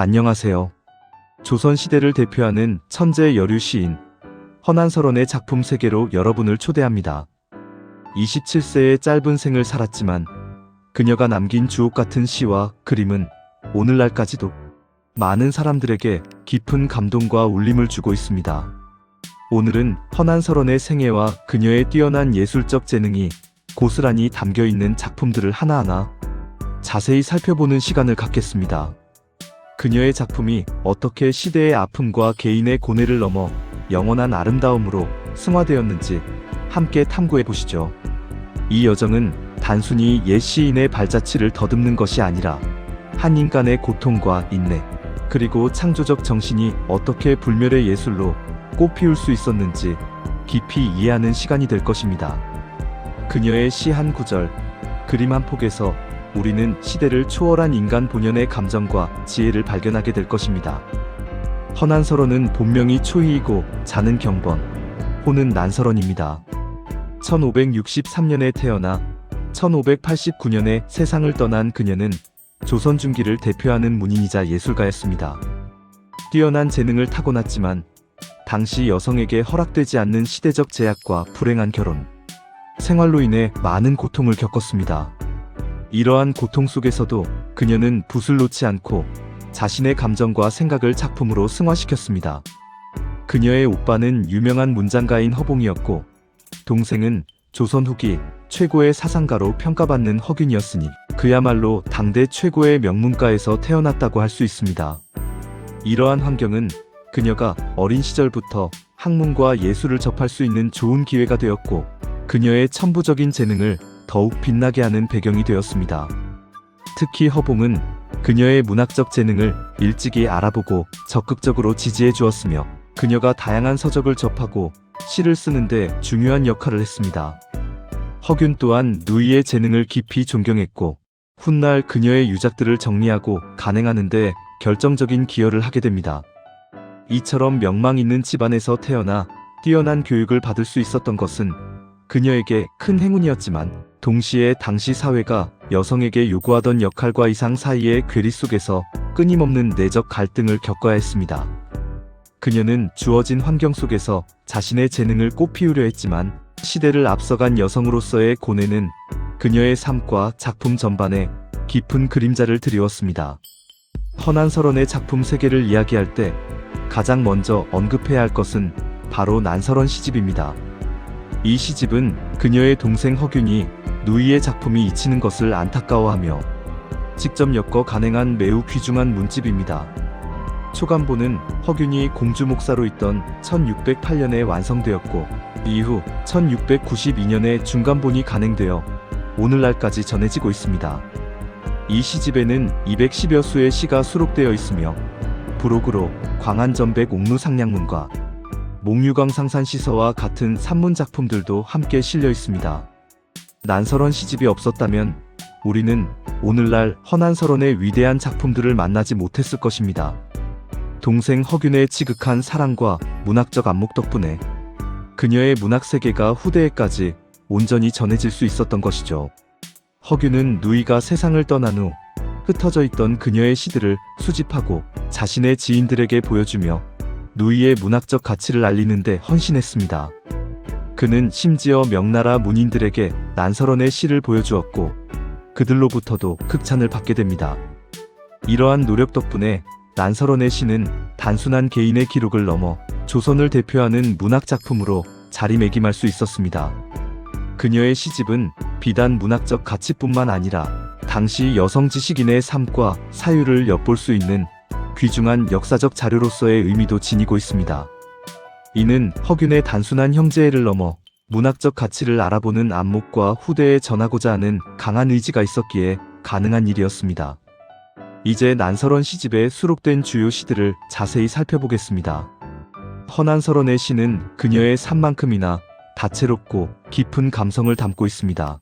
안녕하세요. 조선시대를 대표하는 천재 여류 시인 허난설원의 작품 세계로 여러분을 초대합니다. 27세의 짧은 생을 살았지만 그녀가 남긴 주옥같은 시와 그림은 오늘날까지도 많은 사람들에게 깊은 감동과 울림을 주고 있습니다. 오늘은 허난설원의 생애와 그녀의 뛰어난 예술적 재능이 고스란히 담겨있는 작품들을 하나하나 자세히 살펴보는 시간을 갖겠습니다. 그녀의 작품이 어떻게 시대의 아픔과 개인의 고뇌를 넘어 영원한 아름다움으로 승화되었는지 함께 탐구해 보시죠. 이 여정은 단순히 옛 시인의 발자취를 더듬는 것이 아니라 한 인간의 고통과 인내, 그리고 창조적 정신이 어떻게 불멸의 예술로 꽃피울 수 있었는지 깊이 이해하는 시간이 될 것입니다. 그녀의 시 한 구절, 그림 한 폭에서 우리는 시대를 초월한 인간 본연의 감정과 지혜를 발견하게 될 것입니다. 허난설원은 본명이 초희이고 자는 경번, 호는 난설원입니다. 1563년에 태어나 1589년에 세상을 떠난 그녀는 조선 중기를 대표하는 문인이자 예술가였습니다. 뛰어난 재능을 타고났지만 당시 여성에게 허락되지 않는 시대적 제약과 불행한 결혼, 생활로 인해 많은 고통을 겪었습니다. 이러한 고통 속에서도 그녀는 붓을 놓지 않고 자신의 감정과 생각을 작품으로 승화시켰습니다. 그녀의 오빠는 유명한 문장가인 허봉이었고 동생은 조선 후기 최고의 사상가로 평가받는 허균이었으니 그야말로 당대 최고의 명문가에서 태어났다고 할 수 있습니다. 이러한 환경은 그녀가 어린 시절부터 학문과 예술을 접할 수 있는 좋은 기회가 되었고 그녀의 천부적인 재능을 더욱 빛나게 하는 배경이 되었습니다. 특히 허봉은 그녀의 문학적 재능을 일찍이 알아보고 적극적으로 지지해 주었으며 그녀가 다양한 서적을 접하고 시를 쓰는데 중요한 역할을 했습니다. 허균 또한 누이의 재능을 깊이 존경했고 훗날 그녀의 유작들을 정리하고 간행하는 데 결정적인 기여를 하게 됩니다. 이처럼 명망 있는 집안에서 태어나 뛰어난 교육을 받을 수 있었던 것은 그녀에게 큰 행운이었지만 동시에 당시 사회가 여성에게 요구하던 역할과 이상 사이의 괴리 속에서 끊임없는 내적 갈등을 겪어야 했습니다. 그녀는 주어진 환경 속에서 자신의 재능을 꽃피우려 했지만 시대를 앞서간 여성으로서의 고뇌는 그녀의 삶과 작품 전반에 깊은 그림자를 드리웠습니다. 허난설원의 작품 세계를 이야기할 때 가장 먼저 언급해야 할 것은 바로 난설원 시집입니다. 이 시집은 그녀의 동생 허균이 누이의 작품이 잊히는 것을 안타까워하며 직접 엮어 간행한 매우 귀중한 문집입니다. 초간본은 허균이 공주 목사로 있던 1608년에 완성되었고 이후 1692년에 중간본이 간행되어 오늘날까지 전해지고 있습니다. 이 시집에는 210여 수의 시가 수록되어 있으며 부록으로 광안전백 옥루상량문과 목유광상산시서와 같은 산문 작품들도 함께 실려 있습니다. 난설원 시집이 없었다면 우리는 오늘날 허난설원의 위대한 작품들을 만나지 못했을 것입니다. 동생 허균의 지극한 사랑과 문학적 안목 덕분에 그녀의 문학 세계가 후대에까지 온전히 전해질 수 있었던 것이죠. 허균은 누이가 세상을 떠난 후 흩어져 있던 그녀의 시들을 수집하고 자신의 지인들에게 보여주며 누이의 문학적 가치를 알리는 데 헌신했습니다. 그는 심지어 명나라 문인들에게 난설원의 시를 보여주었고 그들로부터도 극찬을 받게 됩니다. 이러한 노력 덕분에 난설원의 시는 단순한 개인의 기록을 넘어 조선을 대표하는 문학 작품으로 자리매김할 수 있었습니다. 그녀의 시집은 비단 문학적 가치뿐만 아니라 당시 여성 지식인의 삶과 사유를 엿볼 수 있는 귀중한 역사적 자료로서의 의미도 지니고 있습니다. 이는 허균의 단순한 형제애를 넘어 문학적 가치를 알아보는 안목과 후대에 전하고자 하는 강한 의지가 있었기에 가능한 일이었습니다. 이제 난설원 시집에 수록된 주요 시들을 자세히 살펴보겠습니다. 허난설원의 시는 그녀의 삶만큼이나 다채롭고 깊은 감성을 담고 있습니다.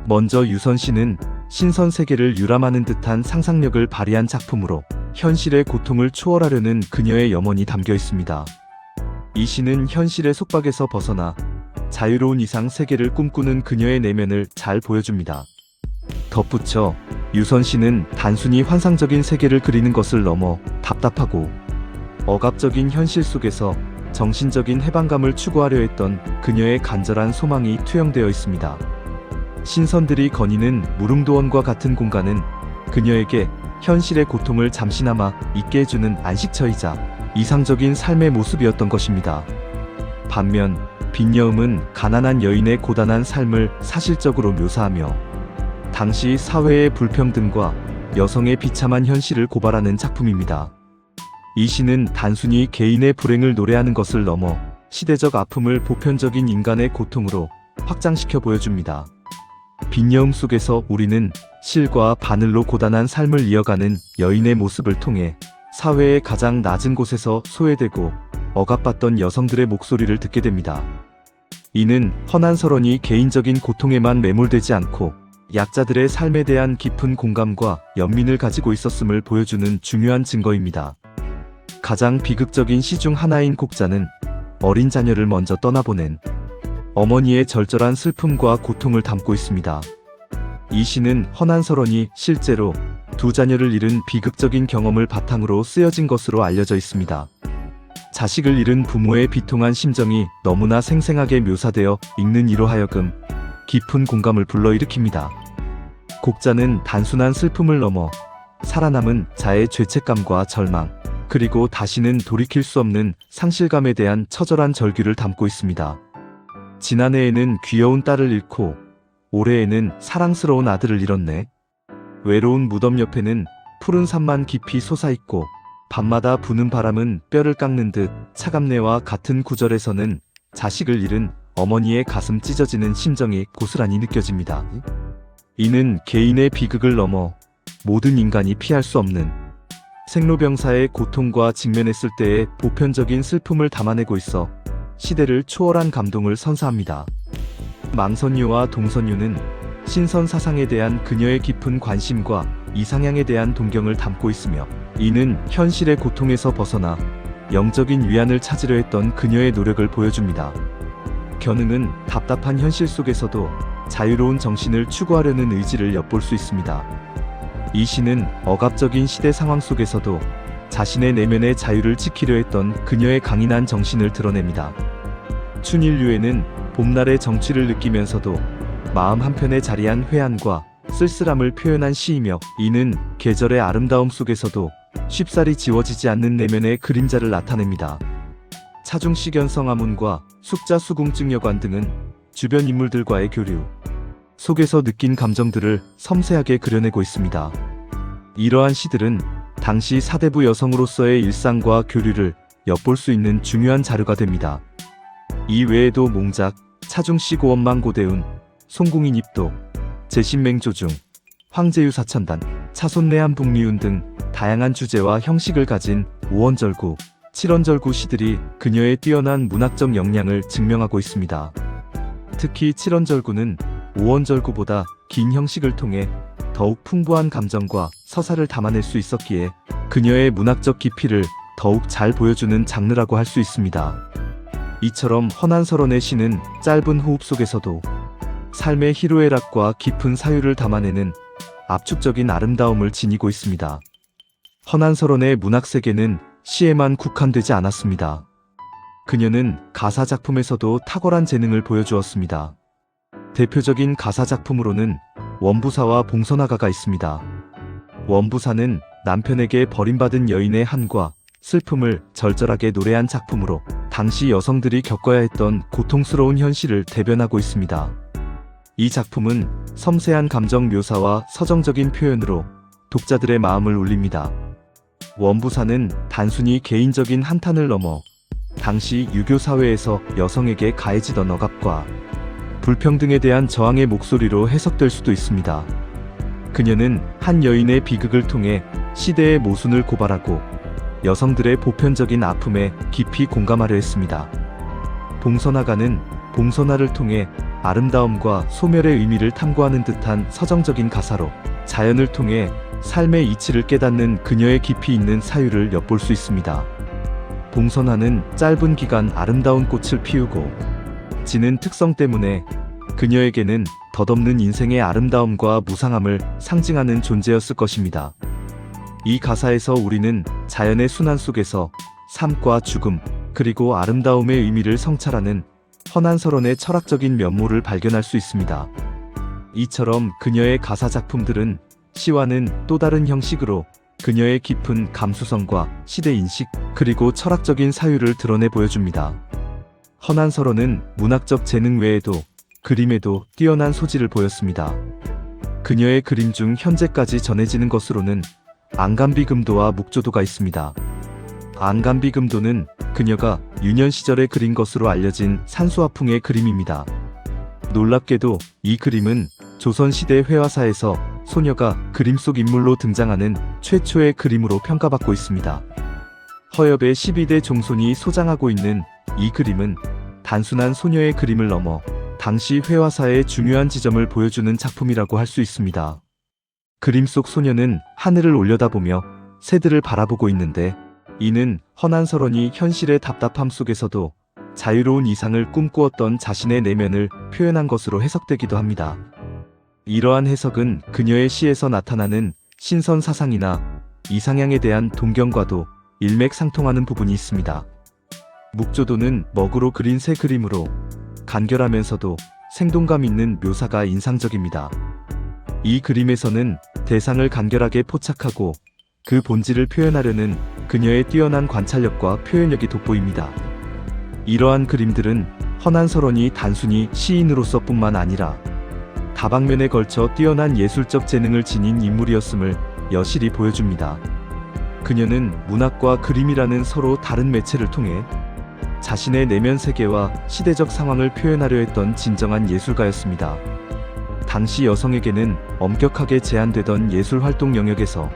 먼저 유선시는 신선 세계를 유람하는 듯한 상상력을 발휘한 작품으로 현실의 고통을 초월하려는 그녀의 염원이 담겨 있습니다. 이 시는 현실의 속박에서 벗어나 자유로운 이상 세계를 꿈꾸는 그녀의 내면을 잘 보여줍니다. 덧붙여 유선 씨는 단순히 환상적인 세계를 그리는 것을 넘어 답답하고 억압적인 현실 속에서 정신적인 해방감을 추구하려 했던 그녀의 간절한 소망이 투영되어 있습니다. 신선들이 거니는 무릉도원과 같은 공간은 그녀에게 현실의 고통을 잠시나마 잊게 해주는 안식처이자 이상적인 삶의 모습이었던 것입니다. 반면 빈여음은 가난한 여인의 고단한 삶을 사실적으로 묘사하며 당시 사회의 불평등과 여성의 비참한 현실을 고발하는 작품입니다. 이 시는 단순히 개인의 불행을 노래하는 것을 넘어 시대적 아픔을 보편적인 인간의 고통으로 확장시켜 보여줍니다. 빈여음 속에서 우리는 실과 바늘로 고단한 삶을 이어가는 여인의 모습을 통해 사회의 가장 낮은 곳에서 소외되고 억압받던 여성들의 목소리를 듣게 됩니다. 이는 허난서론이 개인적인 고통에만 매몰되지 않고 약자들의 삶에 대한 깊은 공감과 연민을 가지고 있었음을 보여주는 중요한 증거입니다. 가장 비극적인 시 중 하나인 곡자는 어린 자녀를 먼저 떠나보낸 어머니의 절절한 슬픔과 고통을 담고 있습니다. 이 시는 허난서론이 실제로 두 자녀를 잃은 비극적인 경험을 바탕으로 쓰여진 것으로 알려져 있습니다. 자식을 잃은 부모의 비통한 심정이 너무나 생생하게 묘사되어 읽는 이로 하여금 깊은 공감을 불러일으킵니다. 곡자는 단순한 슬픔을 넘어 살아남은 자의 죄책감과 절망, 그리고 다시는 돌이킬 수 없는 상실감에 대한 처절한 절규를 담고 있습니다. 지난해에는 귀여운 딸을 잃고 올해에는 사랑스러운 아들을 잃었네. 외로운 무덤 옆에는 푸른 산만 깊이 솟아있고 밤마다 부는 바람은 뼈를 깎는 듯 차갑네와 같은 구절에서는 자식을 잃은 어머니의 가슴 찢어지는 심정이 고스란히 느껴집니다. 이는 개인의 비극을 넘어 모든 인간이 피할 수 없는 생로병사의 고통과 직면했을 때의 보편적인 슬픔을 담아내고 있어 시대를 초월한 감동을 선사합니다. 망선유와 동선유는 신선 사상에 대한 그녀의 깊은 관심과 이상향에 대한 동경을 담고 있으며 이는 현실의 고통에서 벗어나 영적인 위안을 찾으려 했던 그녀의 노력을 보여줍니다. 견응은 답답한 현실 속에서도 자유로운 정신을 추구하려는 의지를 엿볼 수 있습니다. 이 시는 억압적인 시대 상황 속에서도 자신의 내면의 자유를 지키려 했던 그녀의 강인한 정신을 드러냅니다. 춘일유에는 봄날의 정취를 느끼면서도 마음 한편에 자리한 회한과 쓸쓸함을 표현한 시이며 이는 계절의 아름다움 속에서도 쉽사리 지워지지 않는 내면의 그림자를 나타냅니다. 차중식연성화문과 숙자수궁증여관 등은 주변 인물들과의 교류 속에서 느낀 감정들을 섬세하게 그려내고 있습니다. 이러한 시들은 당시 사대부 여성으로서의 일상과 교류를 엿볼 수 있는 중요한 자료가 됩니다. 이 외에도 몽작, 차중시고원망고대운, 송궁인 입도, 제신맹조중, 황제유사천단, 차손내한북리운 등 다양한 주제와 형식을 가진 오원절구, 칠원절구 시들이 그녀의 뛰어난 문학적 역량을 증명하고 있습니다. 특히 칠원절구는 오원절구보다 긴 형식을 통해 더욱 풍부한 감정과 서사를 담아낼 수 있었기에 그녀의 문학적 깊이를 더욱 잘 보여주는 장르라고 할 수 있습니다. 이처럼 허난서론의 시는 짧은 호흡 속에서도 삶의 희로애락과 깊은 사유를 담아내는 압축적인 아름다움을 지니고 있습니다. 허난서론의 문학세계는 시에만 국한되지 않았습니다. 그녀는 가사작품에서도 탁월한 재능을 보여주었습니다. 대표적인 가사작품으로는 원부사와 봉선화가가 있습니다. 원부사는 남편에게 버림받은 여인의 한과 슬픔을 절절하게 노래한 작품으로 당시 여성들이 겪어야 했던 고통스러운 현실을 대변하고 있습니다. 이 작품은 섬세한 감정 묘사와 서정적인 표현으로 독자들의 마음을 울립니다. 원부사는 단순히 개인적인 한탄을 넘어 당시 유교 사회에서 여성에게 가해지던 억압과 불평등에 대한 저항의 목소리로 해석될 수도 있습니다. 그녀는 한 여인의 비극을 통해 시대의 모순을 고발하고 여성들의 보편적인 아픔에 깊이 공감하려 했습니다. 봉선화가는 봉선화를 통해 아름다움과 소멸의 의미를 탐구하는 듯한 서정적인 가사로 자연을 통해 삶의 이치를 깨닫는 그녀의 깊이 있는 사유를 엿볼 수 있습니다. 봉선화는 짧은 기간 아름다운 꽃을 피우고 지는 특성 때문에 그녀에게는 덧없는 인생의 아름다움과 무상함을 상징하는 존재였을 것입니다. 이 가사에서 우리는 자연의 순환 속에서 삶과 죽음, 그리고 아름다움의 의미를 성찰하는 허난서론의 철학적인 면모를 발견할 수 있습니다. 이처럼 그녀의 가사 작품들은 시와는 또 다른 형식으로 그녀의 깊은 감수성과 시대인식, 그리고 철학적인 사유를 드러내 보여줍니다. 허난서론은 문학적 재능 외에도 그림에도 뛰어난 소질을 보였습니다. 그녀의 그림 중 현재까지 전해지는 것으로는 앙감비금도와 묵조도가 있습니다. 앙감비금도는 그녀가 유년 시절에 그린 것으로 알려진 산수화풍의 그림입니다. 놀랍게도 이 그림은 조선시대 회화사에서 소녀가 그림 속 인물로 등장하는 최초의 그림으로 평가받고 있습니다. 허엽의 12대 종손이 소장하고 있는 이 그림은 단순한 소녀의 그림을 넘어 당시 회화사의 중요한 지점을 보여주는 작품이라고 할 수 있습니다. 그림 속 소녀는 하늘을 올려다보며 새들을 바라보고 있는데, 이는 허난서론이 현실의 답답함 속에서도 자유로운 이상을 꿈꾸었던 자신의 내면을 표현한 것으로 해석되기도 합니다. 이러한 해석은 그녀의 시에서 나타나는 신선 사상이나 이상향에 대한 동경과도 일맥상통하는 부분이 있습니다. 묵조도는 먹으로 그린 새 그림으로 간결하면서도 생동감 있는 묘사가 인상적입니다. 이 그림에서는 대상을 간결하게 포착하고 그 본질을 표현하려는 그녀의 뛰어난 관찰력과 표현력이 돋보입니다. 이러한 그림들은 허난서론이 단순히 시인으로서뿐만 아니라 다방면에 걸쳐 뛰어난 예술적 재능을 지닌 인물이었음을 여실히 보여줍니다. 그녀는 문학과 그림이라는 서로 다른 매체를 통해 자신의 내면 세계와 시대적 상황을 표현하려 했던 진정한 예술가였습니다. 당시 여성에게는 엄격하게 제한되던 예술 활동 영역에서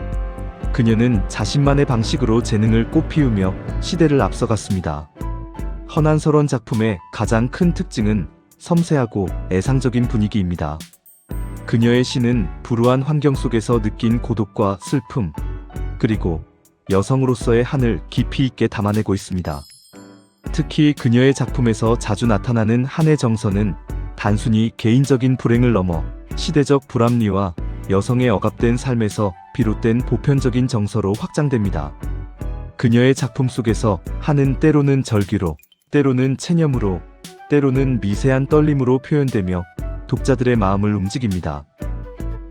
그녀는 자신만의 방식으로 재능을 꽃피우며 시대를 앞서갔습니다. 허난서론 작품의 가장 큰 특징은 섬세하고 애상적인 분위기입니다. 그녀의 시는 불우한 환경 속에서 느낀 고독과 슬픔, 그리고 여성으로서의 한을 깊이 있게 담아내고 있습니다. 특히 그녀의 작품에서 자주 나타나는 한의 정서는 단순히 개인적인 불행을 넘어 시대적 불합리와 여성의 억압된 삶에서 비롯된 보편적인 정서로 확장됩니다. 그녀의 작품 속에서 한은 때로는 절규로, 때로는 체념으로, 때로는 미세한 떨림으로 표현되며 독자들의 마음을 움직입니다.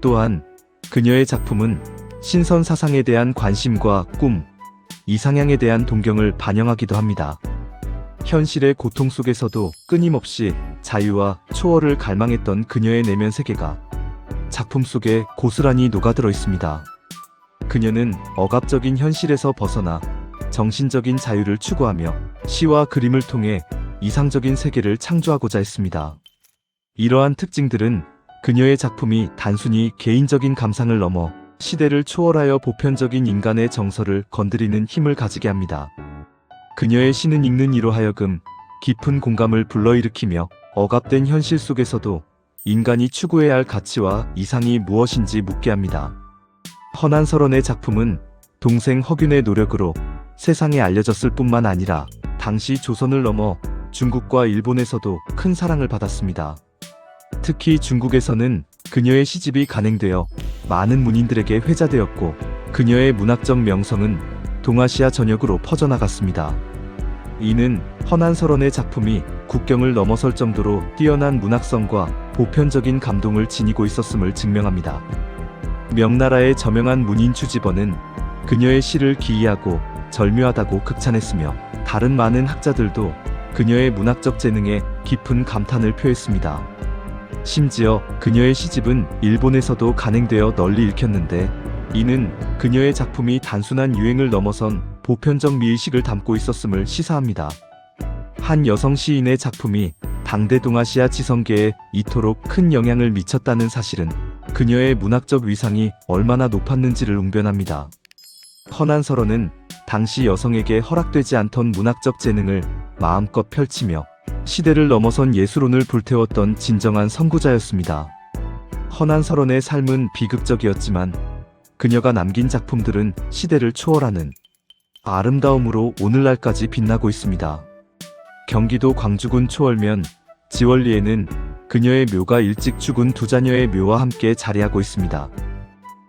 또한 그녀의 작품은 신선 사상에 대한 관심과 꿈, 이상향에 대한 동경을 반영하기도 합니다. 현실의 고통 속에서도 끊임없이 자유와 초월을 갈망했던 그녀의 내면 세계가 작품 속에 고스란히 녹아들어 있습니다. 그녀는 억압적인 현실에서 벗어나 정신적인 자유를 추구하며 시와 그림을 통해 이상적인 세계를 창조하고자 했습니다. 이러한 특징들은 그녀의 작품이 단순히 개인적인 감상을 넘어 시대를 초월하여 보편적인 인간의 정서를 건드리는 힘을 가지게 합니다. 그녀의 시는 읽는 이로 하여금 깊은 공감을 불러일으키며 억압된 현실 속에서도 인간이 추구해야 할 가치와 이상이 무엇인지 묻게 합니다. 허난서론의 작품은 동생 허균의 노력으로 세상에 알려졌을 뿐만 아니라 당시 조선을 넘어 중국과 일본에서도 큰 사랑을 받았습니다. 특히 중국에서는 그녀의 시집이 간행되어 많은 문인들에게 회자되었고, 그녀의 문학적 명성은 동아시아 전역으로 퍼져나갔습니다. 이는 허난서론의 작품이 국경을 넘어설 정도로 뛰어난 문학성과 보편적인 감동을 지니고 있었음을 증명합니다. 명나라의 저명한 문인 주지번은 그녀의 시를 기이하고 절묘하다고 극찬했으며, 다른 많은 학자들도 그녀의 문학적 재능에 깊은 감탄을 표했습니다. 심지어 그녀의 시집은 일본에서도 간행되어 널리 읽혔는데, 이는 그녀의 작품이 단순한 유행을 넘어선 보편적 미의식을 담고 있었음을 시사합니다. 한 여성 시인의 작품이 당대 동아시아 지성계에 이토록 큰 영향을 미쳤다는 사실은 그녀의 문학적 위상이 얼마나 높았는지를 웅변합니다. 허난서론은 당시 여성에게 허락되지 않던 문학적 재능을 마음껏 펼치며 시대를 넘어선 예술혼을 불태웠던 진정한 선구자였습니다. 허난서론의 삶은 비극적이었지만 그녀가 남긴 작품들은 시대를 초월하는 아름다움으로 오늘날까지 빛나고 있습니다. 경기도 광주군 초월면 지월리에는 그녀의 묘가 일찍 죽은 두 자녀의 묘와 함께 자리하고 있습니다.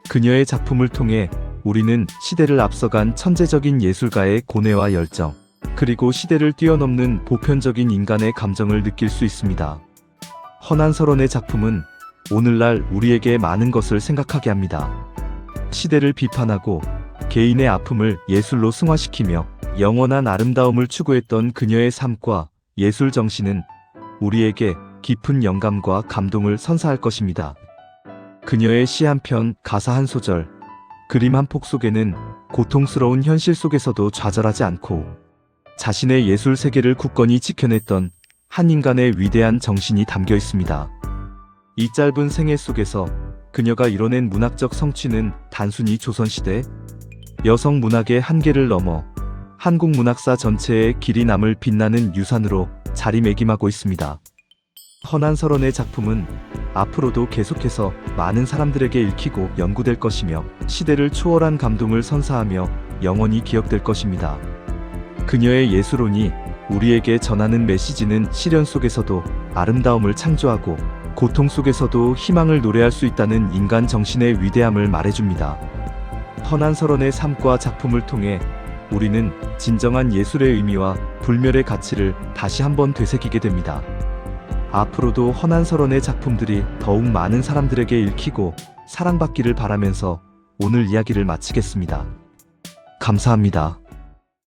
그녀의 작품을 통해 우리는 시대를 앞서간 천재적인 예술가의 고뇌와 열정, 그리고 시대를 뛰어넘는 보편적인 인간의 감정을 느낄 수 있습니다. 허난서론의 작품은 오늘날 우리에게 많은 것을 생각하게 합니다. 시대를 비판하고 개인의 아픔을 예술로 승화시키며 영원한 아름다움을 추구했던 그녀의 삶과 예술 정신은 우리에게 깊은 영감과 감동을 선사할 것입니다. 그녀의 시 한 편, 가사 한 소절, 그림 한 폭 속에는 고통스러운 현실 속에서도 좌절하지 않고 자신의 예술 세계를 굳건히 지켜냈던 한 인간의 위대한 정신이 담겨 있습니다. 이 짧은 생애 속에서 그녀가 이뤄낸 문학적 성취는 단순히 조선시대 여성 문학의 한계를 넘어 한국 문학사 전체에 길이 남을 빛나는 유산으로 자리매김하고 있습니다. 허난서론의 작품은 앞으로도 계속해서 많은 사람들에게 읽히고 연구될 것이며 시대를 초월한 감동을 선사하며 영원히 기억될 것입니다. 그녀의 예술혼이 우리에게 전하는 메시지는 시련 속에서도 아름다움을 창조하고 고통 속에서도 희망을 노래할 수 있다는 인간 정신의 위대함을 말해줍니다. 허난서론의 삶과 작품을 통해 우리는 진정한 예술의 의미와 불멸의 가치를 다시 한번 되새기게 됩니다. 앞으로도 허난서론의 작품들이 더욱 많은 사람들에게 읽히고 사랑받기를 바라면서 오늘 이야기를 마치겠습니다. 감사합니다.